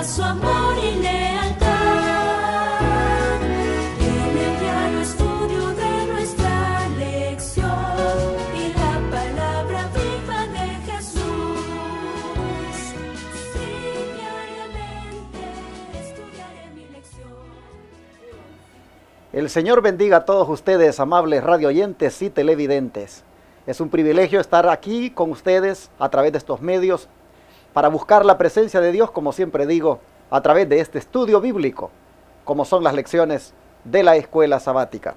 su amor y lealtad. En el diario estudio de nuestra lección y la palabra viva de Jesús. Sí, diariamente estudiaré mi lección. El Señor bendiga a todos ustedes, amables radio oyentes y televidentes. Es un privilegio estar aquí con ustedes a través de estos medios para buscar la presencia de Dios, como siempre digo, a través de este estudio bíblico, como son las lecciones de la escuela sabática.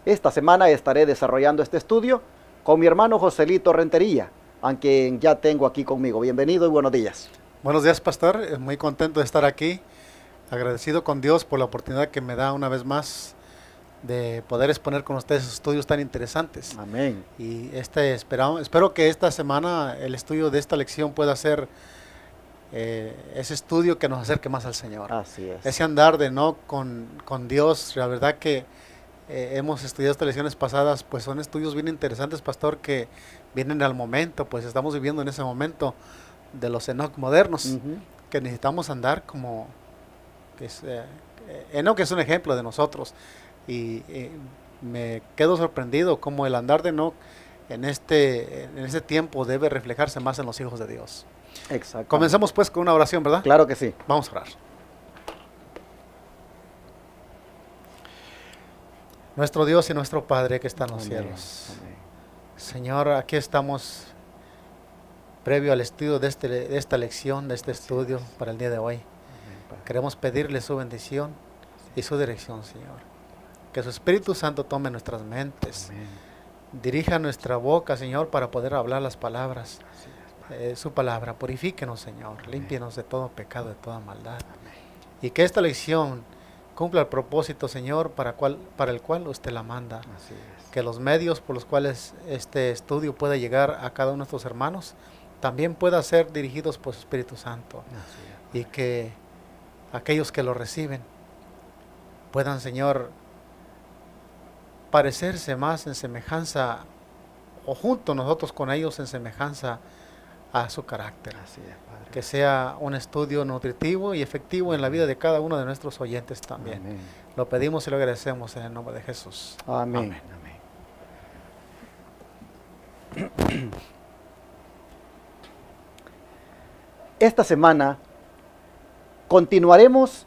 Esta semana estaré desarrollando este estudio con mi hermano Joselito Rentería, a quien ya tengo aquí conmigo. Bienvenido y buenos días. Buenos días, pastor. Muy contento de estar aquí. Agradecido con Dios por la oportunidad que me da una vez más de poder exponer con ustedes estudios tan interesantes. Amén. Y espero que esta semana el estudio de esta lección pueda ser ese estudio que nos acerque más al Señor. Así es. Ese andar de no con Dios. La verdad que hemos estudiado estas lecciones pasadas, pues son estudios bien interesantes, pastor, que vienen al momento, pues estamos viviendo en ese momento de los Enoch modernos, que necesitamos andar como Enoch es un ejemplo de nosotros. Y me quedo sorprendido como el andar de Enoch en este tiempo debe reflejarse más en los hijos de Dios. Exacto. Comenzamos pues con una oración, ¿verdad? Claro que sí. Vamos a orar. Nuestro Dios y nuestro Padre que está en los cielos. Amén. Señor, aquí estamos previo al estudio de esta lección, de este estudio para el día de hoy. Amén. Queremos pedirle su bendición y su dirección, Señor. Que su Espíritu Santo tome nuestras mentes, Amén. dirija nuestra boca, Señor, para poder hablar las palabras, su palabra. Purifíquenos, Señor, Amén. límpienos de todo pecado, de toda maldad. Amén. Y que esta lección cumpla el propósito, Señor, para el cual usted la manda. Así es. Que los medios por los cuales este estudio pueda llegar a cada uno de nuestros hermanos también pueda ser dirigidos por su Espíritu Santo. Así es. Y que aquellos que lo reciben puedan, Señor, parecerse más en semejanza, o junto nosotros con ellos en semejanza a su carácter. Así es, Padre. Que sea un estudio nutritivo y efectivo en la vida de cada uno de nuestros oyentes también. Amén. Lo pedimos y lo agradecemos en el nombre de Jesús. Amén. Amén. Esta semana continuaremos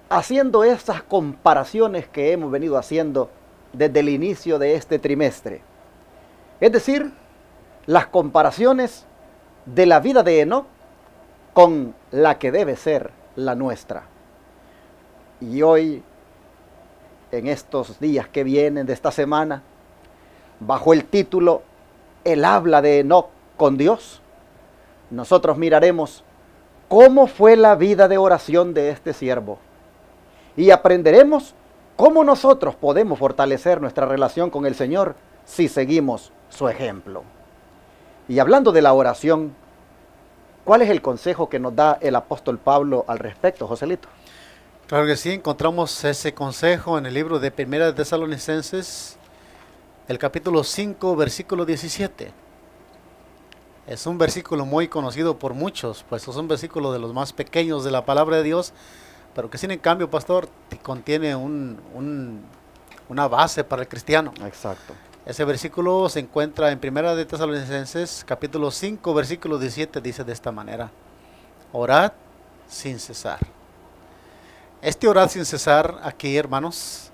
haciendo estas comparaciones que hemos venido haciendo desde el inicio de este trimestre. Es decir, las comparaciones de la vida de Enoch con la que debe ser la nuestra. Y hoy, en estos días que vienen de esta semana, bajo el título El habla de Enoch con Dios, nosotros miraremos cómo fue la vida de oración de este siervo y aprenderemos cómo nosotros podemos fortalecer nuestra relación con el Señor si seguimos su ejemplo. Y hablando de la oración, ¿cuál es el consejo que nos da el apóstol Pablo al respecto, Joselito? Claro que sí, encontramos ese consejo en el libro de Primera de Tesalonicenses, el capítulo 5, versículo 17. Es un versículo muy conocido por muchos, pues es un versículo de los más pequeños de la palabra de Dios, pero que sin en cambio, pastor, contiene una base para el cristiano. Exacto. Ese versículo se encuentra en Primera de Tesalonicenses, capítulo 5, versículo 17, dice de esta manera: orad sin cesar. Este orad sin cesar aquí, hermanos,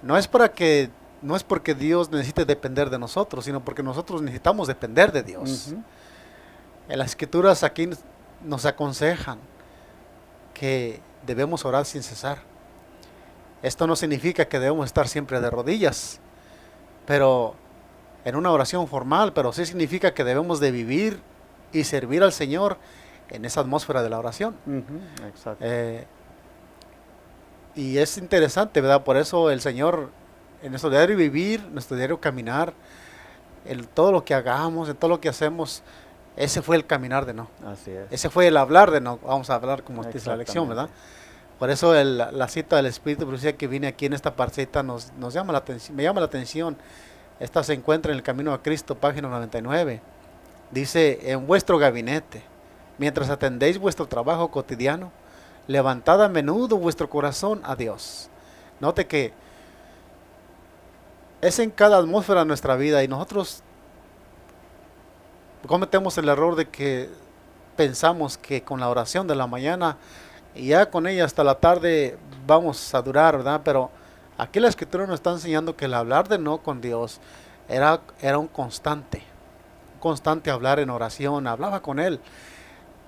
no es porque Dios necesite depender de nosotros, sino porque nosotros necesitamos depender de Dios. En las Escrituras aquí nos aconsejan que debemos orar sin cesar. Esto no significa que debemos estar siempre de rodillas, pero en una oración formal, pero sí significa que debemos de vivir y servir al Señor en esa atmósfera de la oración. Exacto. Y es interesante, ¿verdad? Por eso el Señor, en nuestro diario vivir, nuestro diario caminar, en todo lo que hagamos, en todo lo que hacemos, ese fue el caminar de Enoch. Así es. Ese fue el hablar de Enoch. Vamos a hablar como dice la lección, ¿verdad? Por eso la cita del Espíritu Profecía que viene aquí en esta parcita nos llama la atención, me llama la atención. Esta se encuentra en el Camino a Cristo, página 99. Dice: en vuestro gabinete, mientras atendéis vuestro trabajo cotidiano, levantad a menudo vuestro corazón a Dios. Note que es en cada atmósfera de nuestra vida y nosotros cometemos el error de que pensamos que con la oración de la mañana y ya con ella hasta la tarde vamos a durar, ¿verdad? Pero aquí la Escritura nos está enseñando que el hablar de no con Dios era un constante hablar en oración, hablaba con Él.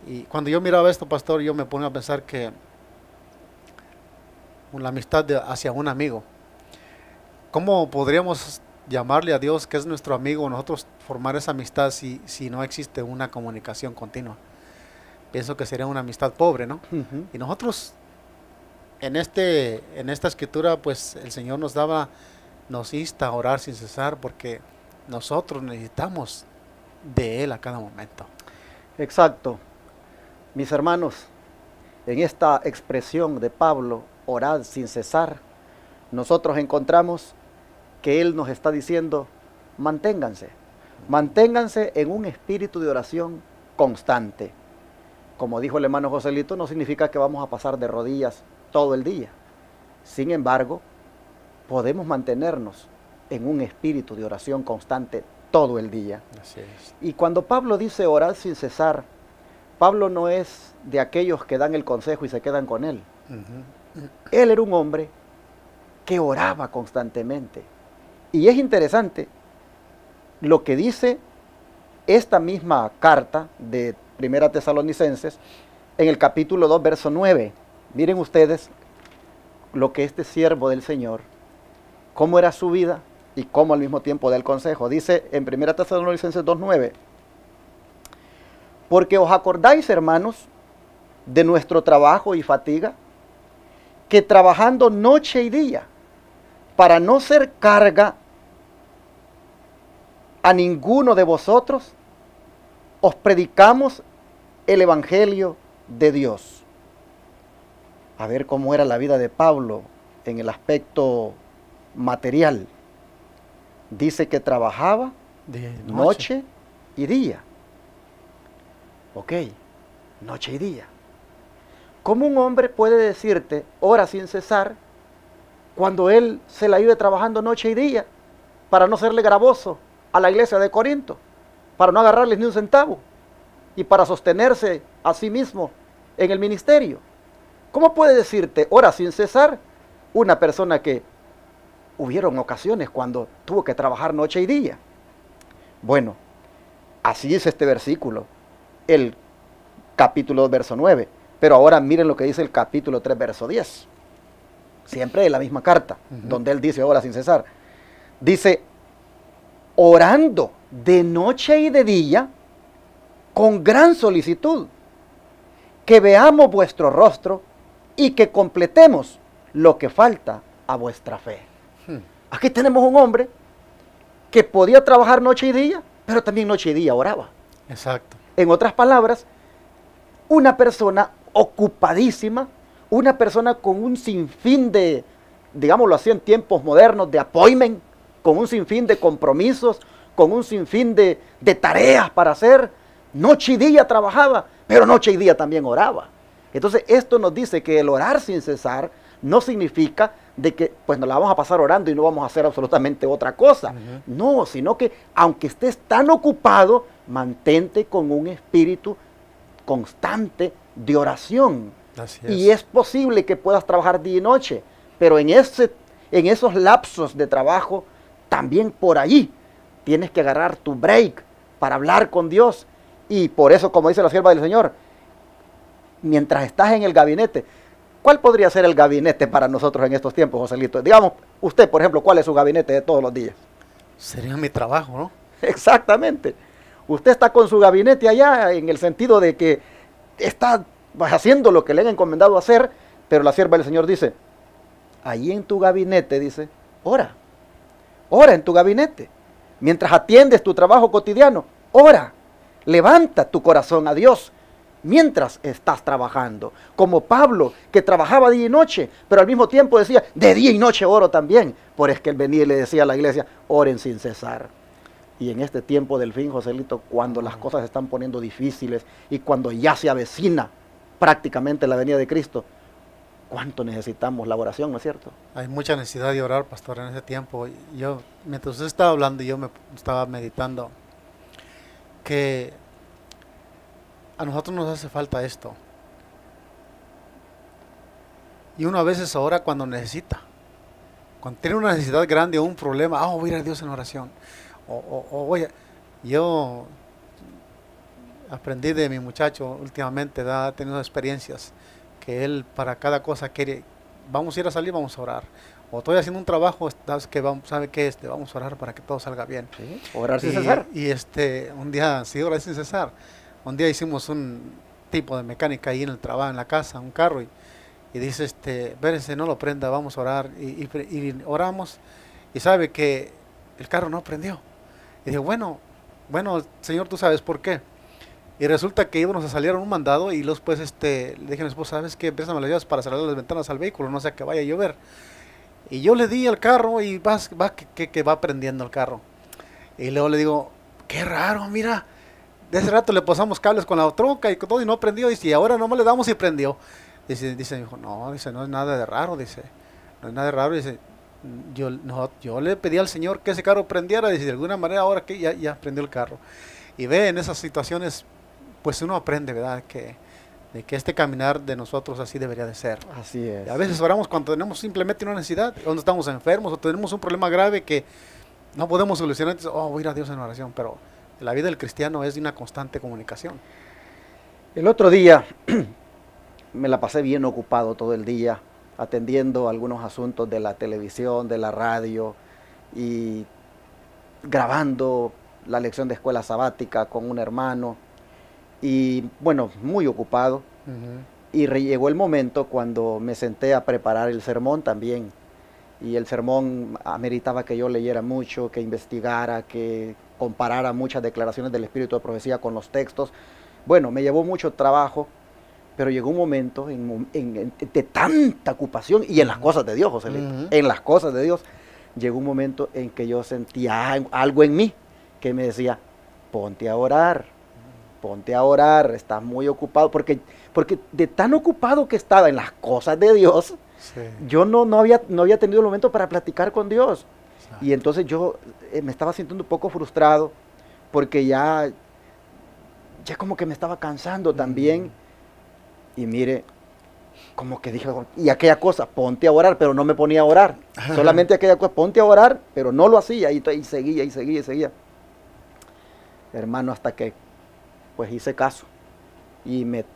Y cuando yo miraba esto, pastor, yo me ponía a pensar que la amistad hacia un amigo, ¿cómo podríamos llamarle a Dios que es nuestro amigo, nosotros formar esa amistad si no existe una comunicación continua? Pienso que sería una amistad pobre, ¿no? Ujú. Y nosotros en esta escritura, pues el Señor nos insta a orar sin cesar, porque nosotros necesitamos de Él a cada momento. Exacto. Mis hermanos, en esta expresión de Pablo, orad sin cesar, nosotros encontramos que Él nos está diciendo, manténganse en un espíritu de oración constante. Como dijo el hermano Joselito, no significa que vamos a pasar de rodillas todo el día. Sin embargo, podemos mantenernos en un espíritu de oración constante todo el día. Así es. Y cuando Pablo dice orad sin cesar, Pablo no es de aquellos que dan el consejo y se quedan con él. Él era un hombre que oraba constantemente. Y es interesante lo que dice esta misma carta de Primera Tesalonicenses en el capítulo 2, verso 9. Miren ustedes lo que este siervo del Señor, cómo era su vida y cómo al mismo tiempo da el consejo. Dice en Primera Tesalonicenses 2:9, porque os acordáis, hermanos, de nuestro trabajo y fatiga, que trabajando noche y día, para no ser carga a ninguno de vosotros, os predicamos el Evangelio de Dios. A ver cómo era la vida de Pablo en el aspecto material. Dice que trabajaba De noche y día. Ok, noche y día. ¿Cómo un hombre puede decirte hora sin cesar cuando él se la vive trabajando noche y día para no serle gravoso a la iglesia de Corinto, para no agarrarles ni un centavo y para sostenerse a sí mismo en el ministerio? ¿Cómo puede decirte hora sin cesar una persona que hubieron ocasiones cuando tuvo que trabajar noche y día? Bueno, así dice este versículo, el capítulo 2, verso 9. Pero ahora miren lo que dice el capítulo 3, verso 10. Siempre en la misma carta, donde él dice hora sin cesar. Dice, orando de noche y de día, con gran solicitud, que veamos vuestro rostro y que completemos lo que falta a vuestra fe. Aquí tenemos un hombre que podía trabajar noche y día, pero también noche y día oraba. Exacto. En otras palabras, una persona ocupadísima, una persona con un sinfín de, digámoslo así en tiempos modernos, de appointment, con un sinfín de compromisos, con un sinfín de tareas para hacer. Noche y día trabajaba, pero noche y día también oraba. Entonces esto nos dice que el orar sin cesar no significa de que pues nos la vamos a pasar orando y no vamos a hacer absolutamente otra cosa. No, sino que aunque estés tan ocupado, mantente con un espíritu constante de oración. Así es. Y es posible que puedas trabajar día y noche, pero en esos lapsos de trabajo, también por allí tienes que agarrar tu break para hablar con Dios. Y por eso, como dice la sierva del Señor, mientras estás en el gabinete, ¿cuál podría ser el gabinete para nosotros en estos tiempos, Joselito? Digamos, usted, por ejemplo, ¿cuál es su gabinete de todos los días? Sería mi trabajo, ¿no? Exactamente. Usted está con su gabinete allá en el sentido de que está haciendo lo que le han encomendado hacer, pero la sierva del Señor dice, ahí en tu gabinete, dice, ora en tu gabinete. Mientras atiendes tu trabajo cotidiano, ora, levanta tu corazón a Dios mientras estás trabajando. Como Pablo, que trabajaba día y noche, pero al mismo tiempo decía, de día y noche oro también. Por es que él venía y le decía a la iglesia, oren sin cesar. Y en este tiempo del fin, Joselito, cuando las cosas se están poniendo difíciles y cuando ya se avecina prácticamente la venida de Cristo, ¿Cuánto necesitamos la oración, no es cierto? Hay mucha necesidad de orar, pastor, en ese tiempo. Yo, mientras usted estaba hablando, yo me estaba meditando que a nosotros nos hace falta esto. Y uno a veces ora cuando necesita. Cuando tiene una necesidad grande o un problema, voy a ir a Dios en oración. Yo aprendí de mi muchacho últimamente, ha tenido experiencias, que él para cada cosa quiere, vamos a ir a salir, vamos a orar. O estoy haciendo un trabajo, ¿sabe qué? Vamos a orar para que todo salga bien. ¿Sí? Orar sin cesar. Y un día, sí, orar sin cesar. Un día hicimos un tipo de mecánica ahí en el trabajo, en la casa, un carro, y dice, espérense, no lo prenda, vamos a orar. Y oramos, y sabe que el carro no prendió. Y digo, bueno, Señor, tú sabes por qué. Y resulta que íbamos a salir a un mandado, y luego pues le dije a mi esposa, ¿sabes qué? Empiezan las llaves para cerrar las ventanas al vehículo, no sea que vaya a llover. Y yo le di al carro, y que va prendiendo el carro. Y luego le digo, qué raro, mira, de hace rato le pasamos cables con la troca y todo, y no prendió. Y ahora nomás le damos y prendió. Dice mi hijo, no es nada de raro, no es nada de raro. Dice, yo le pedí al Señor que ese carro prendiera, dice, de alguna manera ahora que ya prendió el carro. Y ve, en esas situaciones, pues uno aprende, ¿verdad? De que este caminar de nosotros así debería de ser. Así es. A veces oramos cuando tenemos simplemente una necesidad, cuando estamos enfermos o tenemos un problema grave que no podemos solucionar. Entonces, voy a ir a Dios en oración, pero la vida del cristiano es de una constante comunicación. El otro día me la pasé bien ocupado todo el día, atendiendo algunos asuntos de la televisión, de la radio, y grabando la lección de escuela sabática con un hermano, y bueno, muy ocupado. Y llegó el momento cuando me senté a preparar el sermón también, y el sermón ameritaba que yo leyera mucho, que investigara, que comparara muchas declaraciones del Espíritu de Profecía con los textos. Bueno, me llevó mucho trabajo, pero llegó un momento de tanta ocupación, y en las cosas de Dios, Joselito, en las cosas de Dios, llegó un momento en que yo sentía algo en mí que me decía, ponte a orar, estás muy ocupado, porque de tan ocupado que estaba en las cosas de Dios, sí, yo no había tenido el momento para platicar con Dios. exacto. Y entonces yo me estaba sintiendo un poco frustrado, porque ya como que me estaba cansando también. Y mire, como que dije, y aquella cosa, ponte a orar, pero no me ponía a orar. Solamente aquella cosa, ponte a orar, pero no lo hacía, y seguía. Hermano, hasta que pues hice caso y me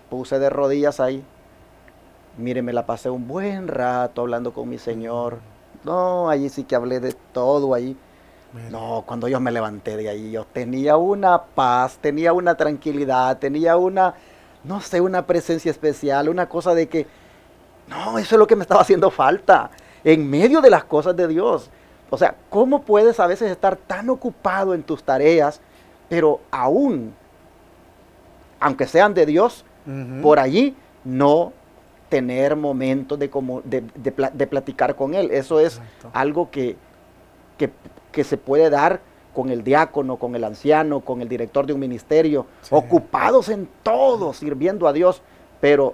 puse de rodillas ahí. Mire, me la pasé un buen rato hablando con mi Señor. No, allí sí que hablé de todo ahí. No, cuando yo me levanté de ahí, yo tenía una paz, tenía una tranquilidad, tenía una, no sé, una presencia especial, una cosa de que, no, eso es lo que me estaba haciendo falta, en medio de las cosas de Dios. O sea, ¿cómo puedes a veces estar tan ocupado en tus tareas, pero aún, aunque sean de Dios, por allí no tener momentos de platicar con Él? Eso es Exacto. algo que se puede dar con el diácono, con el anciano, con el director de un ministerio, Sí. ocupados en todo, sirviendo a Dios, pero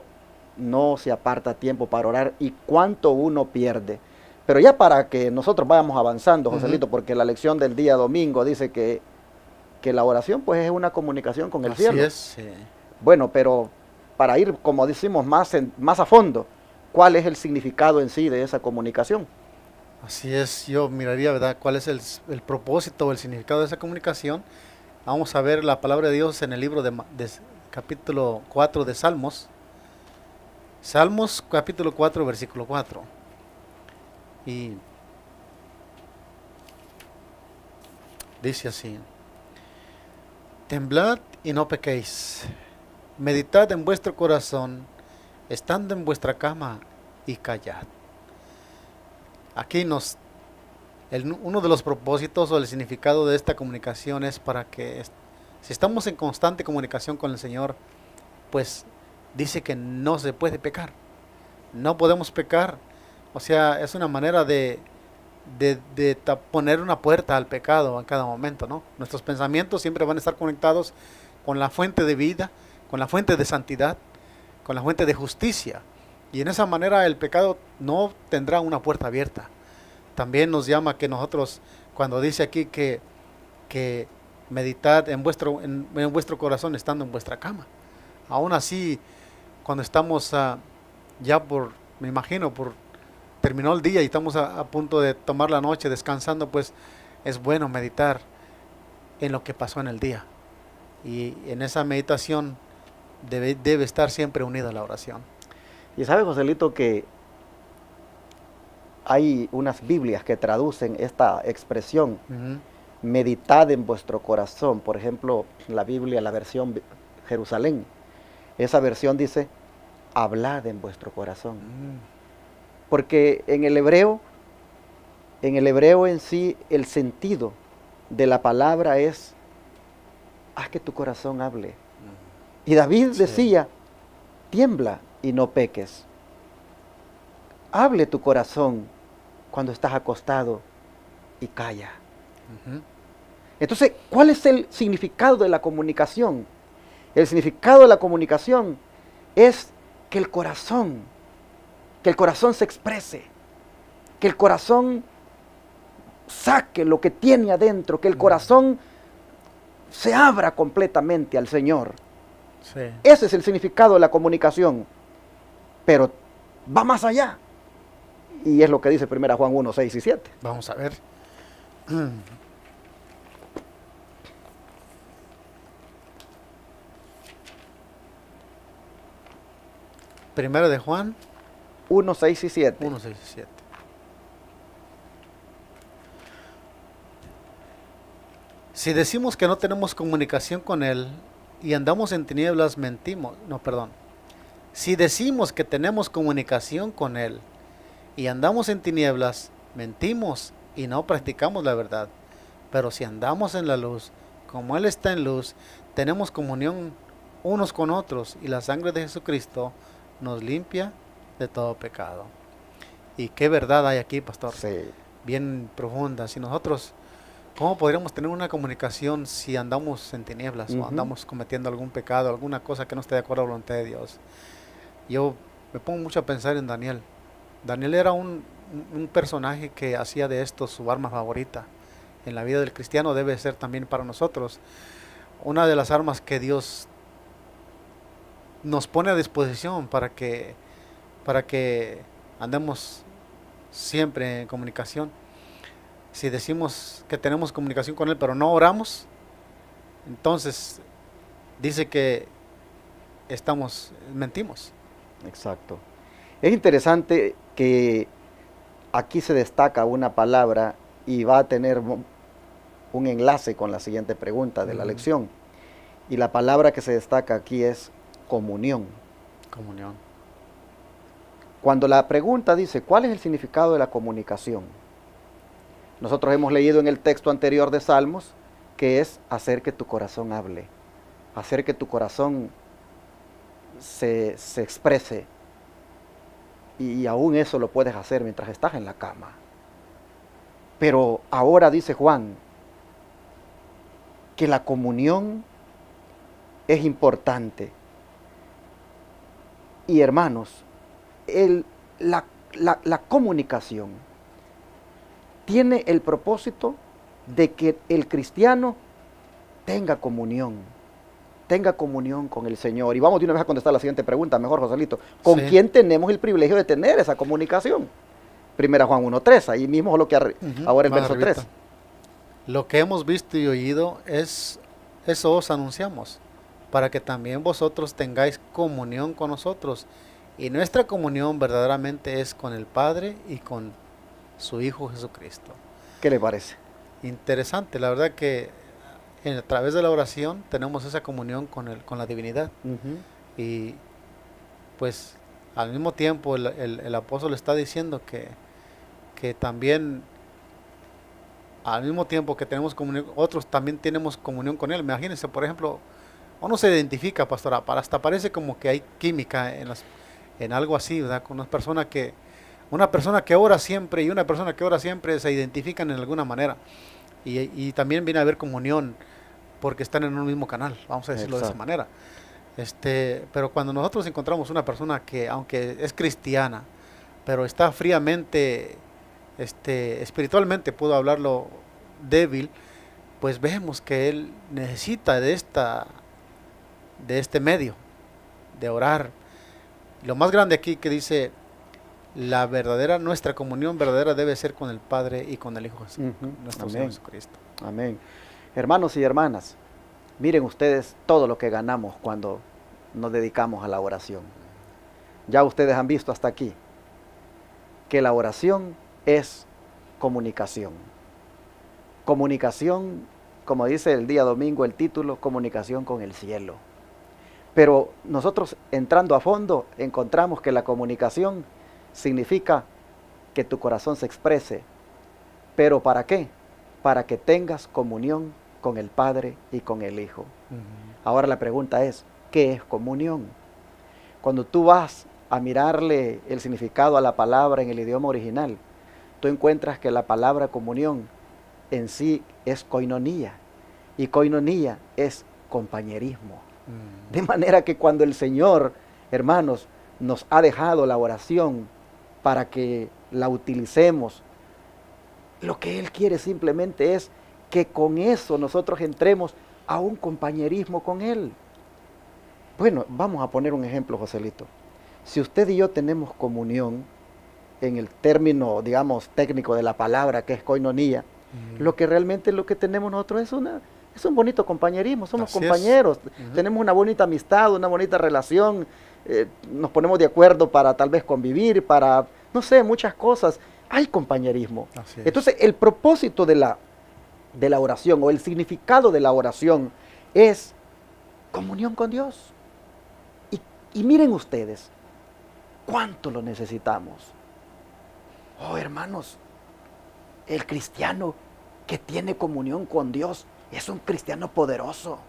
no se aparta tiempo para orar, y cuánto uno pierde. Pero ya para que nosotros vayamos avanzando, Joselito, porque la lección del día domingo dice que la oración pues es una comunicación con el cielo. Así es, sí. Bueno, pero para ir, como decimos, más a fondo, ¿cuál es el significado en sí de esa comunicación? Así es, yo miraría, ¿verdad?, cuál es el propósito o el significado de esa comunicación. Vamos a ver la palabra de Dios en el libro de capítulo 4 de Salmos. Salmos capítulo 4, versículo 4. Y dice así: temblad y no pequéis, meditad en vuestro corazón, estando en vuestra cama, y callad. Aquí uno de los propósitos o el significado de esta comunicación es para que, si estamos en constante comunicación con el Señor, pues dice que no se puede pecar, no podemos pecar. O sea, es una manera de poner una puerta al pecado en cada momento, ¿no? Nuestros pensamientos siempre van a estar conectados con la fuente de vida, con la fuente de santidad, con la fuente de justicia. Y en esa manera el pecado no tendrá una puerta abierta. También nos llama que nosotros, cuando dice aquí que meditad en vuestro corazón estando en vuestra cama. Aún así, cuando estamos ya me imagino, terminó el día y estamos a punto de tomar la noche descansando, pues es bueno meditar en lo que pasó en el día. Y en esa meditación debe estar siempre unida a la oración. Y sabe, Joselito, que hay unas Biblias que traducen esta expresión, Ujú. meditad en vuestro corazón. Por ejemplo, la Biblia, la versión Jerusalén, esa versión dice, hablad en vuestro corazón. Porque en el hebreo en sí, el sentido de la palabra es, haz que tu corazón hable. Y David Sí. decía, tiembla y no peques. Hable tu corazón cuando estás acostado y calla. Ujú. Entonces, ¿cuál es el significado de la comunicación? El significado de la comunicación es que el corazón se exprese, que el corazón saque lo que tiene adentro, que el corazón se abra completamente al Señor. Sí. Ese es el significado de la comunicación, pero va más allá. Y es lo que dice 1 Juan 1, 6 y 7. Vamos a ver. Primero de Juan 1, 6 y 7. 1, 6 y 7. Si decimos que no tenemos comunicación con Él y andamos en tinieblas, mentimos. No, perdón. Si decimos que tenemos comunicación con Él y andamos en tinieblas, mentimos y no practicamos la verdad. Pero si andamos en la luz, como Él está en luz, tenemos comunión unos con otros y la sangre de Jesucristo nos limpia de todo pecado. Y qué verdad hay aquí, pastor. Sí. Bien profunda. Si nosotros, ¿cómo podríamos tener una comunicación si andamos en tinieblas o Ujú. andamos cometiendo algún pecado, alguna cosa que no esté de acuerdo a la voluntad de Dios? Yo me pongo mucho a pensar en Daniel. Daniel era un personaje que hacía de esto su arma favorita. En la vida del cristiano debe ser también para nosotros una de las armas que Dios nos pone a disposición para que andemos siempre en comunicación. Si decimos que tenemos comunicación con Él pero no oramos, entonces dice que mentimos. Exacto. Es interesante que aquí se destaca una palabra y va a tener un enlace con la siguiente pregunta de la lección. Y la palabra que se destaca aquí es comunión. Comunión. Cuando la pregunta dice, ¿cuál es el significado de la comunicación? Nosotros hemos leído en el texto anterior de Salmos que es hacer que tu corazón hable, hacer que tu corazón se exprese. Y aún eso lo puedes hacer mientras estás en la cama. Pero ahora dice Juan que la comunión es importante. Y hermanos, la comunicación tiene el propósito de que el cristiano tenga comunión con el Señor. Y vamos de una vez a contestar la siguiente pregunta, mejor, Joselito. ¿Con Sí. quién tenemos el privilegio de tener esa comunicación? 1 Juan 1:3, ahí mismo es lo que ahora el Más verso arribita. 3. Lo que hemos visto y oído eso os anunciamos, para que también vosotros tengáis comunión con nosotros. Y nuestra comunión verdaderamente es con el Padre y con su Hijo Jesucristo. ¿Qué le parece? Interesante, la verdad que a través de la oración tenemos esa comunión con la divinidad. Ujú. Y pues al mismo tiempo el apóstol está diciendo que también al mismo tiempo que tenemos comunión, otros también tenemos comunión con Él. Imagínense, por ejemplo, uno se identifica, pastora, hasta parece como que hay química en algo así, ¿verdad? Con una persona que ora siempre y una persona que ora siempre se identifican en alguna manera. Y también viene a haber comunión porque están en un mismo canal, vamos a decirlo de esa Exacto. manera. Pero cuando nosotros encontramos una persona que, aunque es cristiana, pero está fríamente, espiritualmente, puedo hablarlo, débil, pues vemos que él necesita de este medio, de orar. Lo más grande aquí que dice, nuestra comunión verdadera debe ser con el Padre y con el Hijo Jesús, nuestro Señor Amén. Jesucristo. Amén. Hermanos y hermanas, miren ustedes todo lo que ganamos cuando nos dedicamos a la oración. Ya ustedes han visto hasta aquí que la oración es comunicación. Comunicación, como dice el día domingo el título, comunicación con el cielo. Pero nosotros entrando a fondo encontramos que la comunicación significa que tu corazón se exprese. ¿Pero para qué? Para que tengas comunión con el Padre y con el Hijo. Ahora la pregunta es, ¿qué es comunión? Cuando tú vas a mirarle el significado a la palabra en el idioma original, tú encuentras que la palabra comunión en sí es koinonía, y koinonía es compañerismo. De manera que cuando el Señor, hermanos, nos ha dejado la oración para que la utilicemos, lo que Él quiere simplemente es que con eso nosotros entremos a un compañerismo con Él. Bueno, vamos a poner un ejemplo, Joselito. Si usted y yo tenemos comunión, en el término, digamos, técnico de la palabra, que es koinonía, lo que realmente lo que tenemos nosotros es un bonito compañerismo, somos Así compañeros, tenemos una bonita amistad, una bonita relación, nos ponemos de acuerdo para tal vez convivir, para, no sé, muchas cosas. Hay compañerismo. Así es. Entonces, el propósito de la oración o el significado de la oración es comunión con Dios. Y miren ustedes, ¿cuánto lo necesitamos? Oh, hermanos, el cristiano que tiene comunión con Dios es un cristiano poderoso.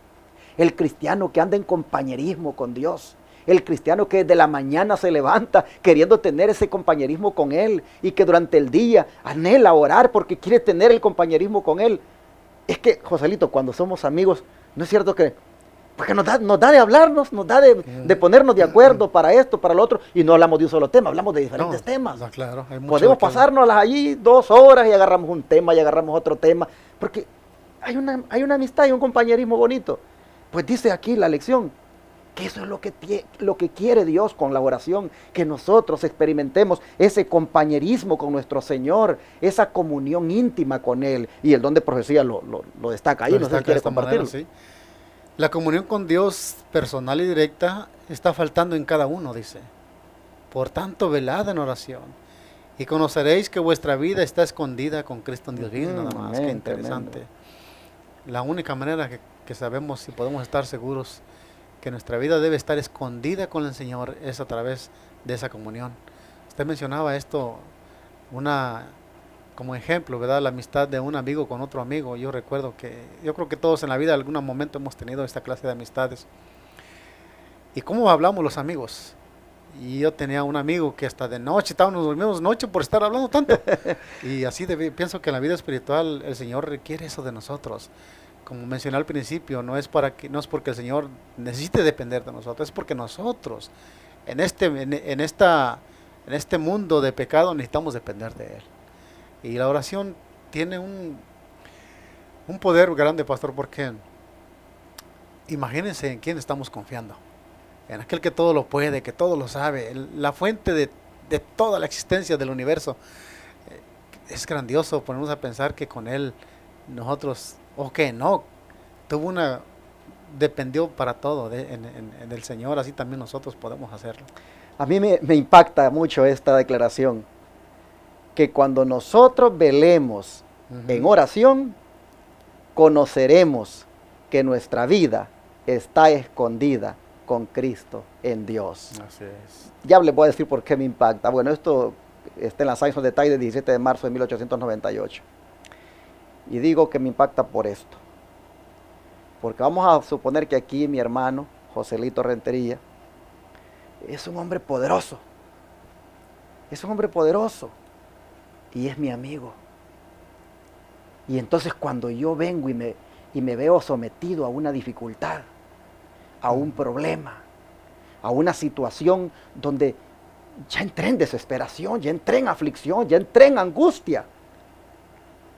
El cristiano que anda en compañerismo con Dios. El cristiano que desde la mañana se levanta queriendo tener ese compañerismo con Él y que durante el día anhela orar porque quiere tener el compañerismo con Él. Es que, Joselito, cuando somos amigos, ¿no es cierto que porque nos da de hablarnos, nos da de ponernos de acuerdo para esto, para lo otro, y no hablamos de un solo tema, hablamos de diferentes temas. Claro, hay mucho Podemos pasárnoslas allí 2 horas y agarramos un tema y agarramos otro tema, porque hay una amistad y un compañerismo bonito. Pues dice aquí la lección, que eso es lo que quiere Dios con la oración, que nosotros experimentemos ese compañerismo con nuestro Señor, esa comunión íntima con Él, y el don de profecía lo destaca ahí, no sé si quiere compartirlo. Sí. La comunión con Dios personal y directa está faltando en cada uno, dice. Por tanto, velad en oración. Y conoceréis que vuestra vida está escondida con Cristo en Dios. Bien, nada más, qué interesante. Tremendo. La única manera que sabemos y podemos estar seguros que nuestra vida debe estar escondida con el Señor es a través de esa comunión. Usted mencionaba esto, como ejemplo, ¿verdad? La amistad de un amigo con otro amigo. Yo creo que todos en la vida en algún momento hemos tenido esta clase de amistades. ¿Y cómo hablamos los amigos? Y yo tenía un amigo que hasta de noche, nos dormíamos noche por estar hablando tanto. Y así pienso que en la vida espiritual el Señor requiere eso de nosotros. Como mencioné al principio, no es porque el Señor necesite depender de nosotros, es porque nosotros en este mundo de pecado necesitamos depender de Él. Y la oración tiene un poder grande, pastor, porque imagínense en quién estamos confiando. En aquel que todo lo puede, que todo lo sabe, la fuente de toda la existencia del universo. Es grandioso ponernos a pensar que con Él nosotros, dependió para todo en el Señor, así también nosotros podemos hacerlo. A mí me impacta mucho esta declaración, que cuando nosotros velemos en oración, conoceremos que nuestra vida está escondida con Cristo en Dios. Así es. Ya les voy a decir por qué me impacta. Bueno, esto está en la Science of the Time del 17 de marzo de 1898. Y digo que me impacta por esto. Porque vamos a suponer que aquí mi hermano, Joselito Rentería, es un hombre poderoso. Es un hombre poderoso. Y es mi amigo. Y entonces cuando yo vengo y me veo sometido a una dificultad, a un problema, a una situación donde ya entré en desesperación, ya entré en aflicción, ya entré en angustia,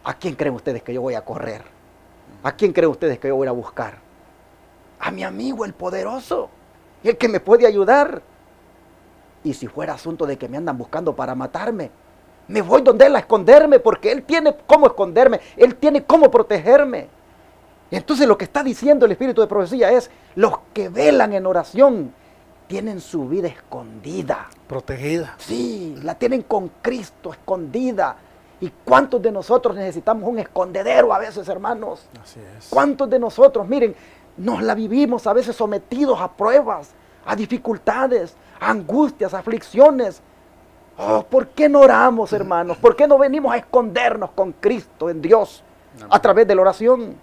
¿a quién creen ustedes que yo voy a correr? ¿A quién creen ustedes que yo voy a buscar? A mi amigo el poderoso, el que me puede ayudar. Y si fuera asunto de que me andan buscando para matarme, me voy donde él a esconderme, porque él tiene cómo esconderme, él tiene cómo protegerme. Y entonces lo que está diciendo el Espíritu de Profecía es, los que velan en oración tienen su vida escondida. Protegida. Sí, la tienen con Cristo escondida. ¿Y cuántos de nosotros necesitamos un escondedero a veces, hermanos? Así es. ¿Cuántos de nosotros, miren, nos la vivimos a veces sometidos a pruebas, a dificultades, a angustias, a aflicciones? Oh, ¿por qué no oramos, hermanos? ¿Por qué no venimos a escondernos con Cristo en Dios a través de la oración?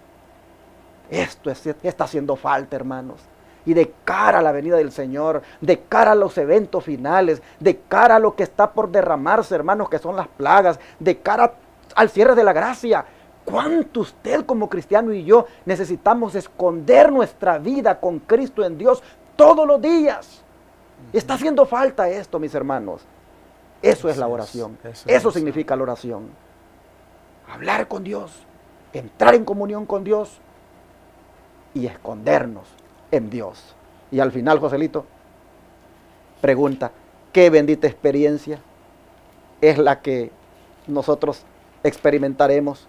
Esto está haciendo falta, hermanos. Y de cara a la venida del Señor, de cara a los eventos finales, de cara a lo que está por derramarse, hermanos, que son las plagas, de cara al cierre de la gracia, ¿cuánto usted como cristiano y yo necesitamos esconder nuestra vida con Cristo en Dios todos los días? Está haciendo falta esto, mis hermanos. Eso es la oración. Eso significa la oración. Hablar con Dios, entrar en comunión con Dios y escondernos en Dios. Y al final, Joselito, pregunta, ¿qué bendita experiencia es la que nosotros experimentaremos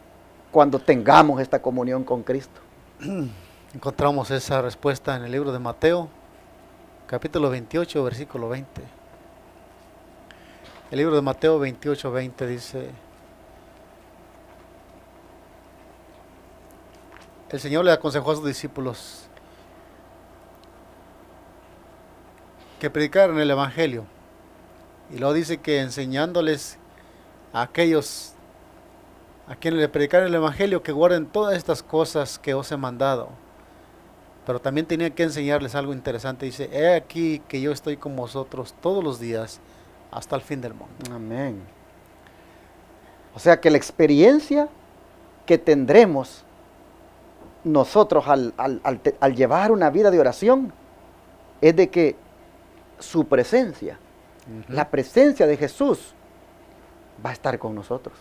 cuando tengamos esta comunión con Cristo? Encontramos esa respuesta en el libro de Mateo, capítulo 28, versículo 20. El libro de Mateo 28, 20 dice: el Señor le aconsejó a sus discípulos que predicaran el Evangelio. Y luego dice que enseñándoles a aquellos a quienes le predicaran el Evangelio que guarden todas estas cosas que os he mandado. Pero también tenía que enseñarles algo interesante. Dice: he aquí que yo estoy con vosotros todos los días hasta el fin del mundo. Amén. O sea que la experiencia que tendremos nosotros al llevar una vida de oración es de que su presencia, la presencia de Jesús, va a estar con nosotros.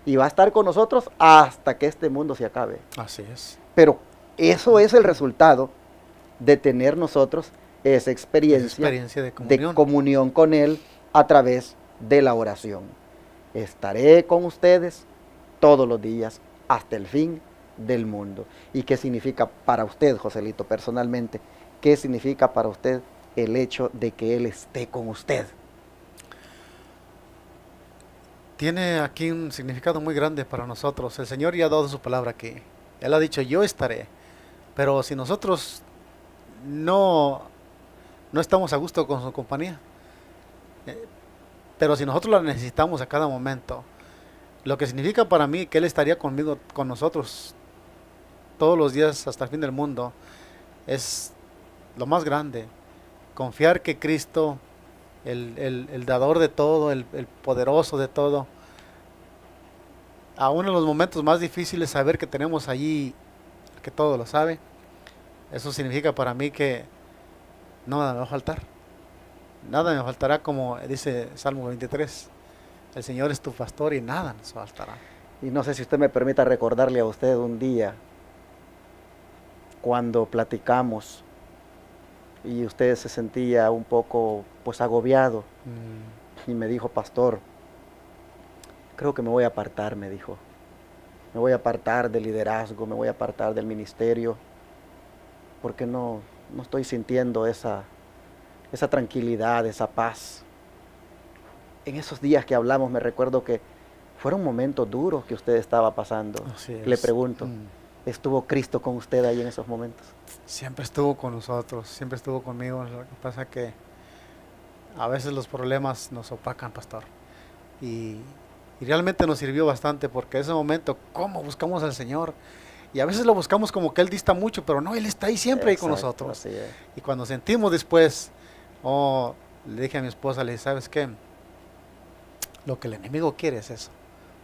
Y va a estar con nosotros hasta que este mundo se acabe. Así es. Pero eso es el resultado de tener nosotros esa experiencia de comunión con Él a través de la oración. Estaré con ustedes todos los días hasta el fin del mundo. ¿Y qué significa para usted, Joselito, personalmente? ¿Qué significa para usted el hecho de que Él esté con usted? Tiene aquí un significado muy grande para nosotros. El Señor ya ha dado su palabra aquí. Él ha dicho: yo estaré. Pero si nosotros no estamos a gusto con su compañía, pero si nosotros la necesitamos a cada momento, lo que significa para mí que Él estaría conmigo, con nosotros todos los días hasta el fin del mundo, es lo más grande. Confiar que Cristo, el dador de todo, el poderoso de todo, aún en los momentos más difíciles, saber que tenemos allí que todo lo sabe, eso significa para mí que nada me va a faltar. Nada me faltará, como dice Salmo 23. El Señor es tu pastor y nada nos faltará. Y no sé si usted me permita recordarle a usted un día cuando platicamos y usted se sentía un poco pues agobiado y me dijo: pastor, creo que me voy a apartar, me dijo. Me voy a apartar del liderazgo, me voy a apartar del ministerio, porque no estoy sintiendo esa tranquilidad, esa paz. En esos días que hablamos me recuerdo que fueron momentos duros que usted estaba pasando. Le pregunto, ¿estuvo Cristo con usted ahí en esos momentos? Siempre estuvo con nosotros, siempre estuvo conmigo. Lo que pasa que a veces los problemas nos opacan, pastor. Y realmente nos sirvió bastante, porque en ese momento, ¿cómo buscamos al Señor? Y a veces lo buscamos como que Él dista mucho, pero no, Él está ahí siempre. Exacto, ahí con nosotros. Así es. Y cuando sentimos después, le dije a mi esposa, le dije: ¿sabes qué? Lo que el enemigo quiere es eso.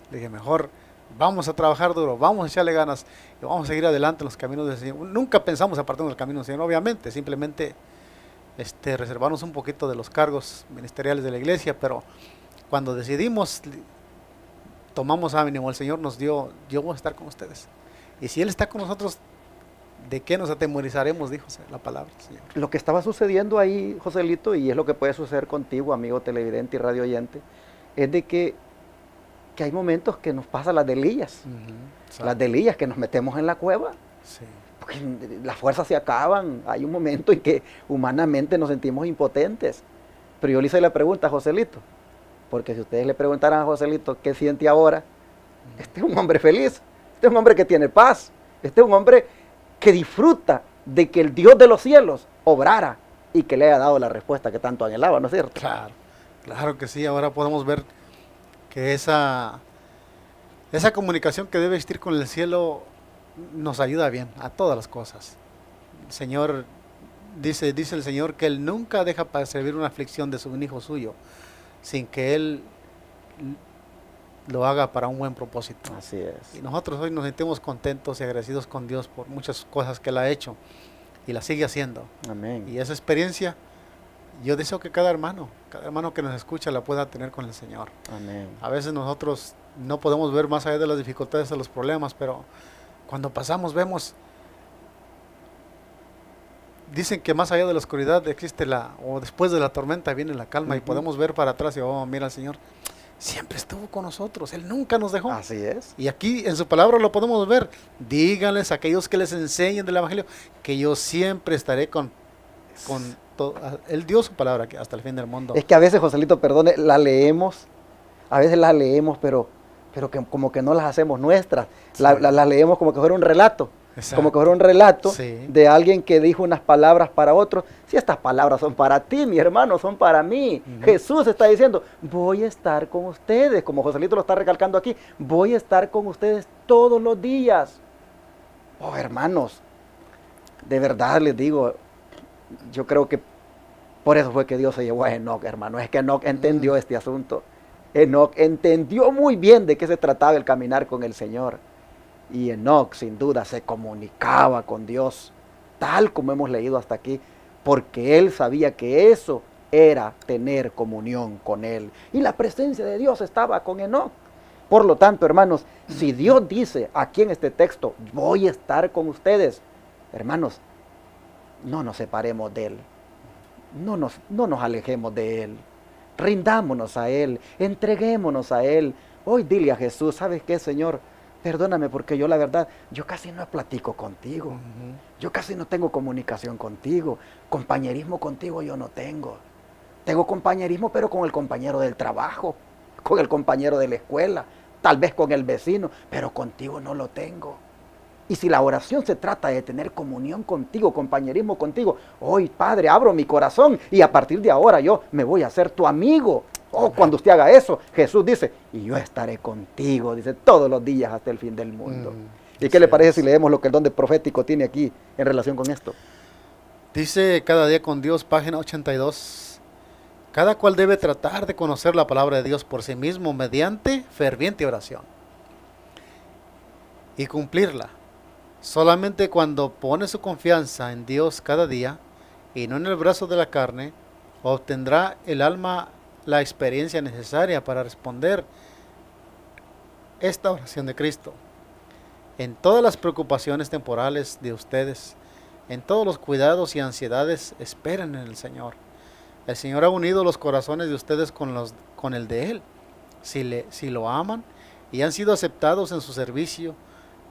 Le dije: mejor Vamos a trabajar duro, vamos a echarle ganas y vamos a seguir adelante en los caminos del Señor. Nunca pensamos apartarnos del camino del Señor, obviamente, simplemente reservarnos un poquito de los cargos ministeriales de la iglesia, pero cuando decidimos, tomamos ánimo, el Señor nos dio, yo voy a estar con ustedes. Y si Él está con nosotros, ¿de qué nos atemorizaremos? Dijo la palabra del Señor. Lo que estaba sucediendo ahí, Joselito, y es lo que puede suceder contigo, amigo televidente y radio oyente, es de que hay momentos que nos pasan las delillas. Las delillas que nos metemos en la cueva. Sí. Porque las fuerzas se acaban. Hay un momento en que humanamente nos sentimos impotentes. Pero yo le hice la pregunta a Joselito, porque si ustedes le preguntaran a Joselito qué siente ahora, este es un hombre feliz, este es un hombre que tiene paz, este es un hombre que disfruta de que el Dios de los cielos obrara y que le haya dado la respuesta que tanto anhelaba, ¿no es cierto? Claro, claro que sí. Ahora podemos ver que esa comunicación que debe existir con el cielo nos ayuda bien a todas las cosas. El Señor, dice el Señor que Él nunca deja para servir una aflicción de un hijo suyo sin que Él lo haga para un buen propósito. Así es. Y nosotros hoy nos sentimos contentos y agradecidos con Dios por muchas cosas que Él ha hecho y la sigue haciendo. Amén. Y esa experiencia, yo deseo que cada hermano que nos escucha la pueda tener con el Señor. Amén. A veces nosotros no podemos ver más allá de las dificultades, de los problemas, pero cuando pasamos vemos, dicen que más allá de la oscuridad existe o después de la tormenta viene la calma, y podemos ver para atrás y mira, el Señor siempre estuvo con nosotros, Él nunca nos dejó. Así es. Y aquí en su palabra lo podemos ver. Díganles a aquellos que les enseñen del Evangelio que yo siempre estaré con todo. Él dio su palabra hasta el fin del mundo. Es que a veces, Joselito, perdone, la leemos, pero que como que no las hacemos nuestras. Sí. Las leemos como que fuera un relato. Exacto. Como que fuera un relato Sí. de alguien que dijo unas palabras para otro. Si estas palabras son para ti, mi hermano, son para mí. Jesús está diciendo, voy a estar con ustedes, como Joselito lo está recalcando aquí, voy a estar con ustedes todos los días. Oh, hermanos, de verdad les digo, yo creo que por eso fue que Dios se llevó a Enoc, hermano. Es que Enoc entendió este asunto. Enoc entendió muy bien de qué se trataba el caminar con el Señor. Y Enoc, sin duda, se comunicaba con Dios, tal como hemos leído hasta aquí, porque él sabía que eso era tener comunión con Él. Y la presencia de Dios estaba con Enoc. Por lo tanto, hermanos, si Dios dice aquí en este texto, voy a estar con ustedes, hermanos, no nos separemos de Él. No nos alejemos de Él. Rindámonos a Él, entreguémonos a Él. Hoy dile a Jesús, ¿sabes qué, Señor? Perdóname porque yo la verdad, yo casi no platico contigo. Yo casi no tengo comunicación contigo. Compañerismo contigo yo no tengo. Tengo compañerismo pero con el compañero del trabajo, con el compañero de la escuela, tal vez con el vecino, pero contigo no lo tengo. Y si la oración se trata de tener comunión contigo, compañerismo contigo, hoy, Padre, abro mi corazón y a partir de ahora yo me voy a hacer tu amigo. Oh, cuando usted haga eso, Jesús dice, y yo estaré contigo, dice, todos los días hasta el fin del mundo. ¿Y qué le parece si leemos lo que el don de profético tiene aquí en relación con esto? Dice Cada día con Dios, página 82. Cada cual debe tratar de conocer la palabra de Dios por sí mismo mediante ferviente oración y cumplirla. Solamente cuando pone su confianza en Dios cada día y no en el brazo de la carne, obtendrá el alma la experiencia necesaria para responder esta oración de Cristo. En todas las preocupaciones temporales de ustedes, en todos los cuidados y ansiedades, esperen en el Señor. El Señor ha unido los corazones de ustedes con el de Él. Si lo aman y han sido aceptados en su servicio,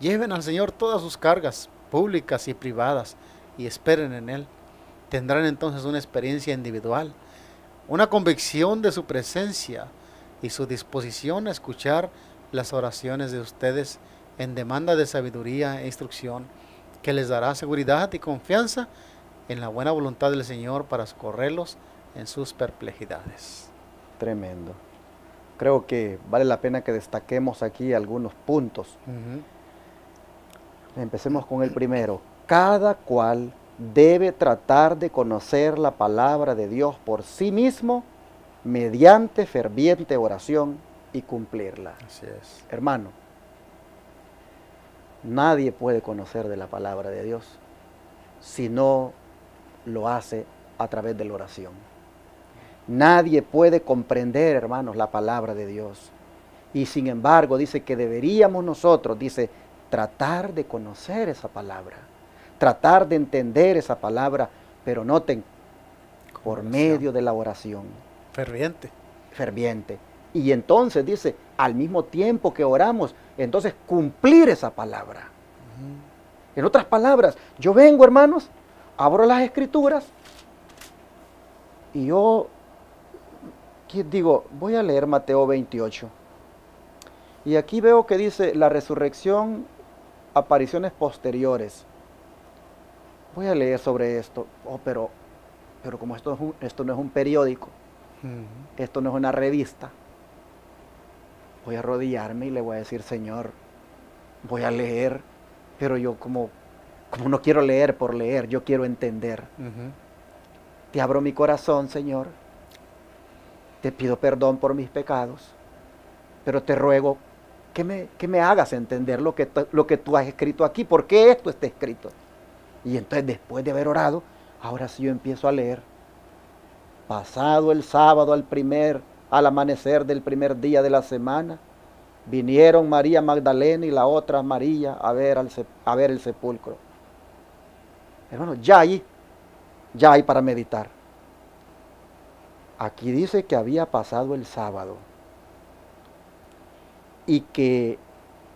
lleven al Señor todas sus cargas, públicas y privadas, y esperen en Él. Tendrán entonces una experiencia individual, una convicción de su presencia y su disposición a escuchar las oraciones de ustedes en demanda de sabiduría e instrucción, que les dará seguridad y confianza en la buena voluntad del Señor para socorrerlos en sus perplejidades. Tremendo. Creo que vale la pena que destaquemos aquí algunos puntos. Empecemos con el primero. Cada cual debe tratar de conocer la palabra de Dios por sí mismo mediante ferviente oración y cumplirla. Así es. Hermano, Nadie puede conocer de la palabra de Dios si no lo hace a través de la oración. Nadie puede comprender, hermanos, la palabra de Dios. Y sin embargo, dice que deberíamos nosotros, dice, tratar de conocer esa palabra, tratar de entender esa palabra, pero noten, por medio de la oración. Ferviente. Ferviente. Y entonces dice, al mismo tiempo que oramos, entonces cumplir esa palabra. En otras palabras, yo vengo, hermanos, abro las escrituras y yo digo, voy a leer Mateo 28. Y aquí veo que dice la resurrección, apariciones posteriores. Voy a leer sobre esto. Oh, pero como esto no es un periódico, esto no es una revista, voy a arrodillarme y le voy a decir, Señor, voy a leer, pero yo como no quiero leer por leer, yo quiero entender. Te abro mi corazón, Señor, te pido perdón por mis pecados, pero te ruego que me hagas entender lo que tú has escrito aquí, por qué esto está escrito. Y entonces después de haber orado, ahora sí yo empiezo a leer. Pasado el sábado al amanecer del primer día de la semana, vinieron María Magdalena y la otra María a ver el sepulcro. Hermano, ya hay para meditar. Aquí dice que había pasado el sábado y que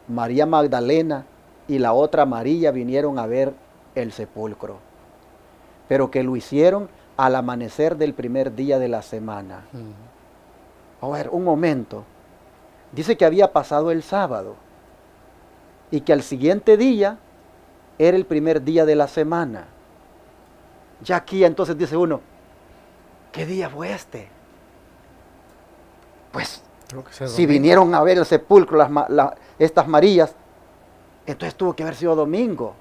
María Magdalena y la otra María vinieron a ver el sepulcro, pero que lo hicieron al amanecer del primer día de la semana. A ver, un momento. Dice que había pasado el sábado y que al siguiente día era el primer día de la semana. Ya aquí entonces dice uno, ¿qué día fue este? Pues, si vinieron a ver el sepulcro estas Marías, entonces tuvo que haber sido domingo.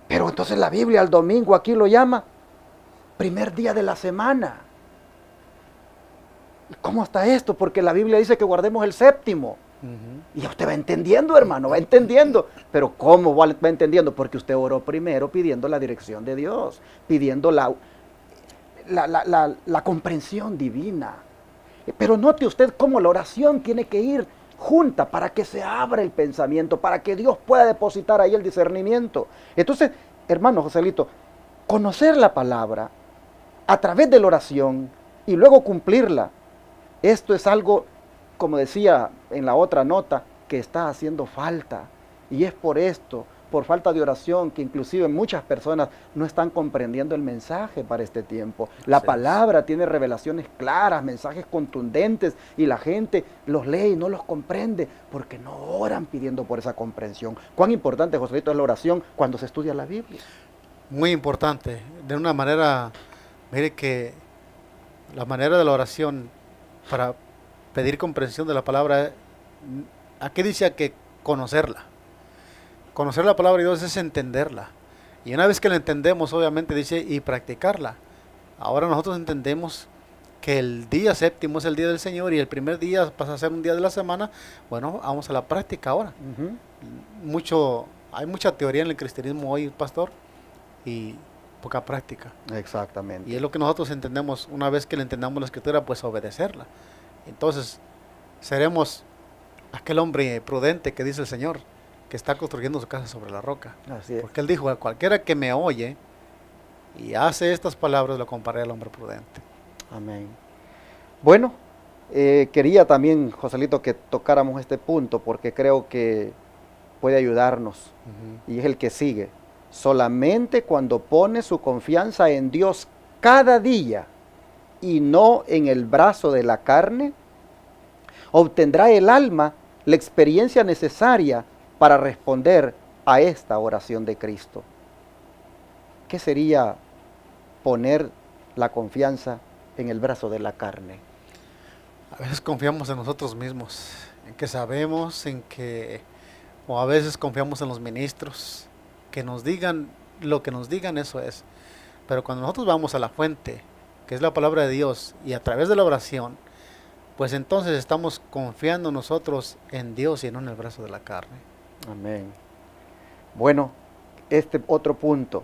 Pero entonces la Biblia al domingo aquí lo llama primer día de la semana. ¿Y cómo está esto? Porque la Biblia dice que guardemos el séptimo. Y usted va entendiendo, hermano, va entendiendo. Pero ¿cómo va entendiendo? Porque usted oró primero pidiendo la dirección de Dios, pidiendo la comprensión divina. Pero note usted cómo la oración tiene que ir junta para que se abra el pensamiento, para que Dios pueda depositar ahí el discernimiento. Entonces, hermano Joselito, conocer la palabra a través de la oración y luego cumplirla, esto es algo, como decía en la otra nota, que está haciendo falta. Y es por esto, por falta de oración, que inclusive muchas personas no están comprendiendo el mensaje para este tiempo. La palabra tiene revelaciones claras, mensajes contundentes, y la gente los lee y no los comprende porque no oran pidiendo por esa comprensión. ¿Cuán importante, Joselito, es la oración cuando se estudia la Biblia? Muy importante. De una manera, mire que la manera de la oración para pedir comprensión de la palabra, aquí dice que conocerla. Conocer la palabra de Dios es entenderla. Y una vez que la entendemos, obviamente dice, y practicarla. Ahora nosotros entendemos que el día séptimo es el día del Señor y el primer día pasa a ser un día de la semana. Bueno, vamos a la práctica ahora. Hay mucha teoría en el cristianismo hoy, pastor, y poca práctica. Exactamente. Y es lo que nosotros entendemos, una vez que le entendamos la escritura, pues obedecerla. Entonces, seremos aquel hombre prudente que dice el Señor, que está construyendo su casa sobre la roca. Así es. Porque Él dijo, a cualquiera que me oye y hace estas palabras, lo compararé al hombre prudente. Amén. Bueno, quería también, Joselito, que tocáramos este punto, porque creo que puede ayudarnos, y es el que sigue. Solamente cuando pone su confianza en Dios cada día y no en el brazo de la carne, obtendrá el alma la experiencia necesaria para responder a esta oración de Cristo. ¿Qué sería poner la confianza en el brazo de la carne? A veces confiamos en nosotros mismos, en que sabemos, o a veces confiamos en los ministros, que nos digan lo que nos digan, eso es. Pero cuando nosotros vamos a la fuente, que es la palabra de Dios, y a través de la oración, pues entonces estamos confiando nosotros en Dios y no en el brazo de la carne. Amén. Bueno, este otro punto.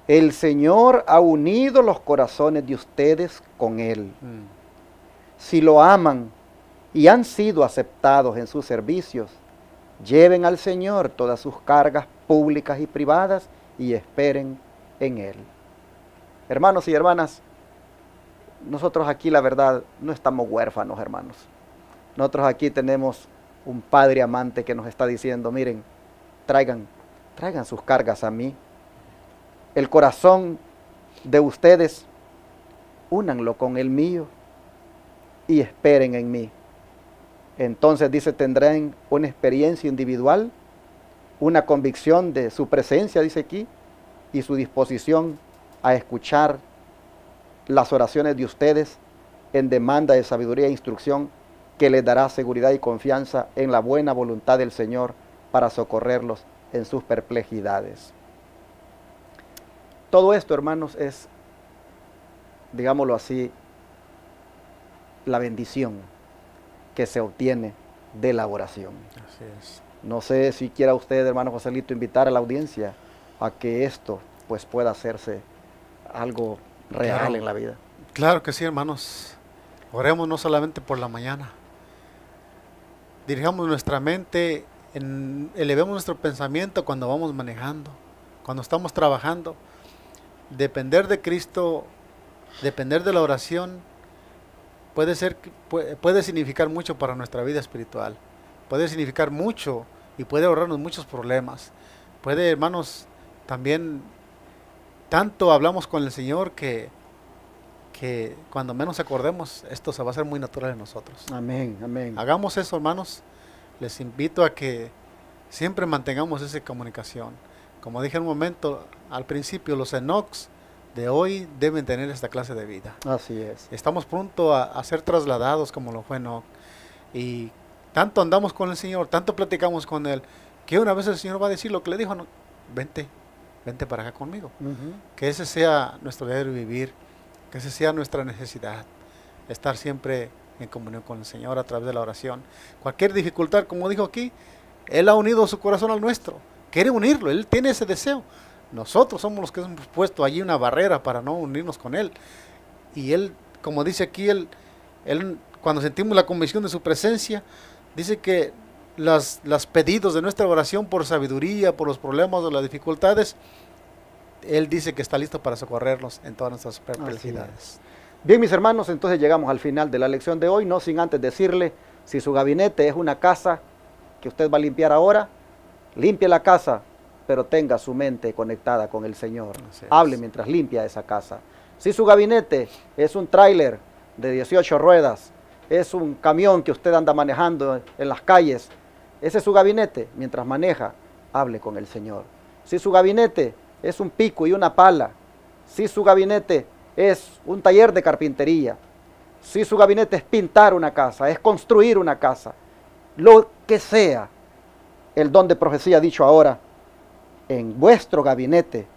El Señor ha unido los corazones de ustedes con Él. Si lo aman y han sido aceptados en sus servicios, lleven al Señor todas sus cargas públicas y privadas y esperen en Él. Hermanos y hermanas, nosotros aquí la verdad no estamos huérfanos, hermanos. Nosotros aquí tenemos un Padre amante que nos está diciendo, miren, traigan sus cargas a mí. El corazón de ustedes, únanlo con el mío y esperen en mí. Entonces dice, tendrán una experiencia individual, una convicción de su presencia, dice aquí, y su disposición a escuchar las oraciones de ustedes en demanda de sabiduría e instrucción que les dará seguridad y confianza en la buena voluntad del Señor para socorrerlos en sus perplejidades. Todo esto, hermanos, es, digámoslo así, la bendición que se obtiene de la oración. Así es. No sé si quiera usted, hermano Joselito, invitar a la audiencia a que esto pues pueda hacerse algo real Claro. en la vida. Claro que sí, hermanos. Oremos no solamente por la mañana. Dirijamos nuestra mente, elevemos nuestro pensamiento cuando vamos manejando, cuando estamos trabajando. Depender de Cristo, depender de la oración, puede significar mucho para nuestra vida espiritual. Puede significar mucho y puede ahorrarnos muchos problemas. Puede, hermanos, también tanto hablamos con el Señor que cuando menos acordemos, esto se va a hacer muy natural en nosotros. Amén, amén. Hagamos eso, hermanos. Les invito a que siempre mantengamos esa comunicación. Como dije en un momento al principio, los Enocs de hoy deben tener esta clase de vida. Así es. Estamos pronto a ser trasladados como lo fue Enoc. Y tanto andamos con el Señor, tanto platicamos con Él, que una vez el Señor va a decir lo que le dijo, no, vente para acá conmigo. Que ese sea nuestro diario vivir, que esa sea nuestra necesidad, estar siempre en comunión con el Señor a través de la oración. Cualquier dificultad, como dijo aquí, Él ha unido su corazón al nuestro, quiere unirlo, Él tiene ese deseo. Nosotros somos los que hemos puesto allí una barrera para no unirnos con Él. Y Él, como dice aquí, él cuando sentimos la convicción de su presencia, dice que los pedidos de nuestra oración por sabiduría, por los problemas o las dificultades, Él dice que está listo para socorrernos en todas nuestras perplejidades. Bien, mis hermanos, entonces llegamos al final de la lección de hoy, no sin antes decirle, si su gabinete es una casa que usted va a limpiar ahora, limpie la casa, pero tenga su mente conectada con el Señor. Hable mientras limpia esa casa. Si su gabinete es un tráiler de 18 ruedas, es un camión que usted anda manejando en las calles, ese es su gabinete, mientras maneja, hable con el Señor. Si su gabinete es un pico y una pala, si su gabinete es un taller de carpintería, si su gabinete es pintar una casa, es construir una casa, lo que sea, el don de profecía dicho ahora, en vuestro gabinete,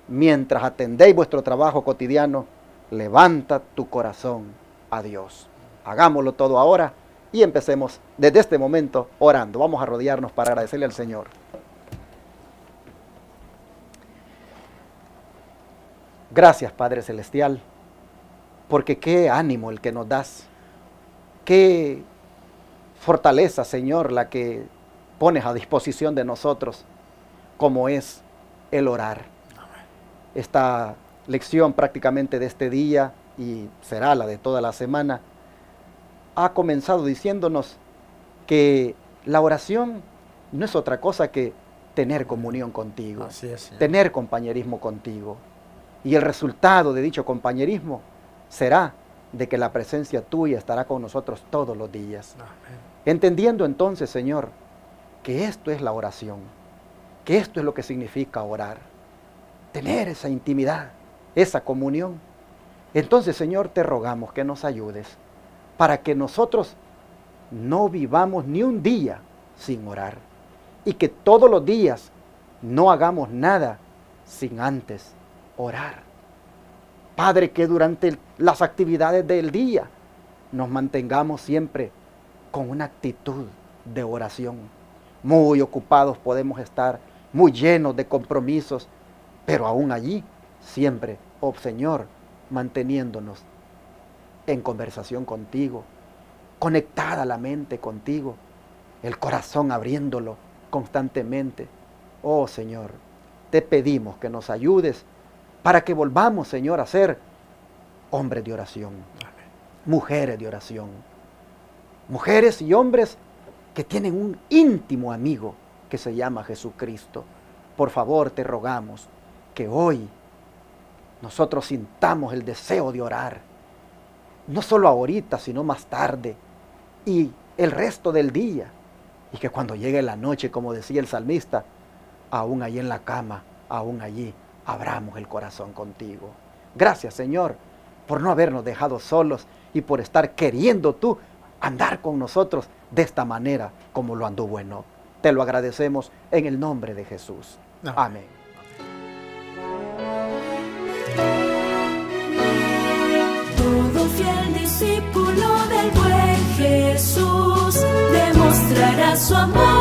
mientras atendéis vuestro trabajo cotidiano, levanta tu corazón a Dios. Hagámoslo todo ahora y empecemos desde este momento orando. Vamos a arrodillarnos para agradecerle al Señor. Gracias, Padre Celestial, porque qué ánimo el que nos das, qué fortaleza, Señor, la que pones a disposición de nosotros, como es el orar. Esta lección prácticamente de este día, y será la de toda la semana, ha comenzado diciéndonos que la oración no es otra cosa que tener comunión contigo, Así es, Señor. tener compañerismo contigo. Y el resultado de dicho compañerismo será de que la presencia tuya estará con nosotros todos los días. Amén. Entendiendo entonces, Señor, que esto es la oración, que esto es lo que significa orar, tener esa intimidad, esa comunión. Entonces, Señor, te rogamos que nos ayudes para que nosotros no vivamos ni un día sin orar y que todos los días no hagamos nada sin antes orar. Padre, que durante las actividades del día nos mantengamos siempre con una actitud de oración. Muy ocupados podemos estar muy llenos de compromisos, pero aún allí, siempre, oh Señor, manteniéndonos en conversación contigo, conectada la mente contigo, el corazón abriéndolo constantemente. Oh Señor, te pedimos que nos ayudes para que volvamos, Señor, a ser hombres de oración, mujeres de oración, mujeres y hombres que tienen un íntimo amigo que se llama Jesucristo. Por favor, te rogamos que hoy nosotros sintamos el deseo de orar, no solo ahorita, sino más tarde y el resto del día, y que cuando llegue la noche, como decía el salmista, aún allí en la cama, aún allí, abramos el corazón contigo. Gracias, Señor, por no habernos dejado solos y por estar queriendo tú andar con nosotros de esta manera como lo anduvo Enoc. Te lo agradecemos en el nombre de Jesús. Amén. Todo fiel discípulo del buen Jesús demostrará su amor.